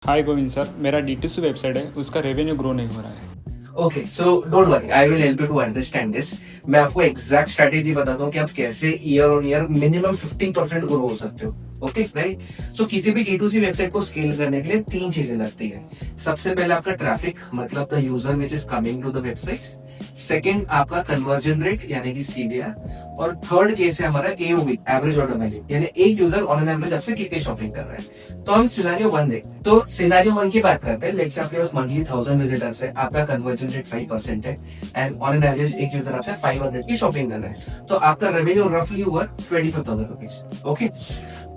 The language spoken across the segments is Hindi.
हाय गोविंद सर, मेरा D2C वेबसाइट है, उसका रेवेन्यू ग्रो नहीं हो रहा है। Okay, so don't worry, I will help you to understand this. मैं आपको एग्जैक्ट स्ट्रेटेजी बताता हूँ कि आप कैसे year on year minimum 50% grow हो सकते हो। Okay right. सो किसी भी D2C वेबसाइट को स्केल करने के लिए तीन चीजें लगती है। सबसे पहले आपका ट्रैफिक, मतलब the user which is coming to the website. Second आपका कन्वर्जन रेट यानी कि CBR, और थर्ड केस है हमारा AOV, एवरेज ऑर्डर वैल्यू, यानी एक यूजर ऑन एन एवरेज आपसे कितनी शॉपिंग कर रहा है। तो हम सिनेरियो 1 देखते। तो सिनेरियो 1 की बात करते हैं। लेट्स से आपके पास मंथली 1000 विजिटर्स है, आपका कन्वर्जन रेट 5% है, एंड ऑन एन एवरेज एक यूजर आपसे 500 की शॉपिंग कर रहा है। तो आपका रेवेन्यू रफली हुआ 25,000 रुपीज। ओके,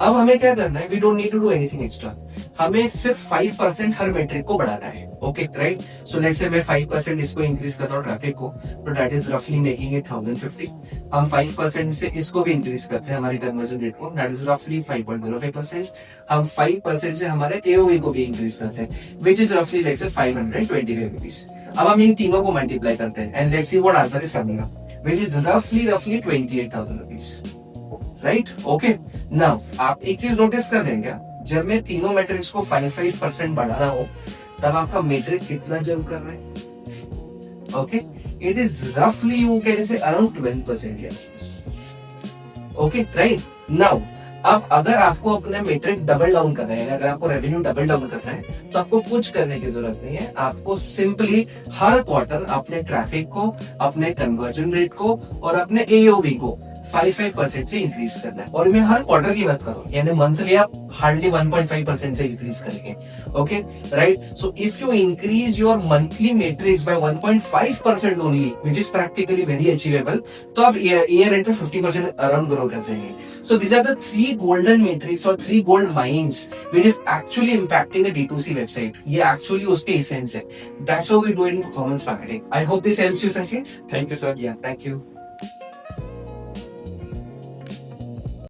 अब हमें क्या करना है, we don't need to do anything extra. हमें सिर्फ 5% हर मेट्रिक को बढ़ाना है। Okay right. So let's say मैं 5% इसको इंक्रीज कर रहा हूँ ट्रैफिक को, तो दैट इज रफली मेकिंग इट 1050। हम 5% से इसको भी इंक्रीज करते हैं हमारी कन्वर्जन रेट को, दैट इज रफली 5.05%। हम 5% से हमारे AOV को भी इंक्रीज करते हैं, विच इज रफली लेट्स से 525 रुपीज। अब हम इन तीनों को मल्टीप्लाई करते हैं and let's see what answer is coming up, which is रफली 28,000 रुपीज। राइट। ओके, नाउ आप एक चीज नोटिस कर रहे हैं क्या, जब मैं तीनों मैट्रिक्स को 5% बढ़ा रहा हूं, तब आपका मैट्रिक कितना जंप कर रहा है। ओके, इट इज रफली you can say around 12%। Yes, okay right. Now अब अगर आपको अपने मैट्रिक डबल डाउन करना है, अगर आपको रेवेन्यू डबल डाउन करना है, तो आपको कुछ करने की जरूरत नहीं है। आपको सिंपली हर क्वार्टर अपने ट्रैफिक को, अपने कन्वर्जन रेट को और अपने AOV को 5% से इंक्रीज करना है। और मैं हर क्वार्टर की बात कर रहा हूँ, यानी मंथली आप हार्डली 1.5% से इंक्रीज करेंगे। Okay right. So if you increase your monthly metrics by 1.5% only, which is practically very achievable, तो आप ईयर एंड पे 50% अराउंड ग्रो कर जाएंगे। So these are the 3 golden metrics और 3 gold mines which is actually impacting a D2C website. ये एक्चुअली उसके एसेंस है। That's how we do in performance marketing. I hope this helps you Sanket. Thank you sir. Yeah thank you.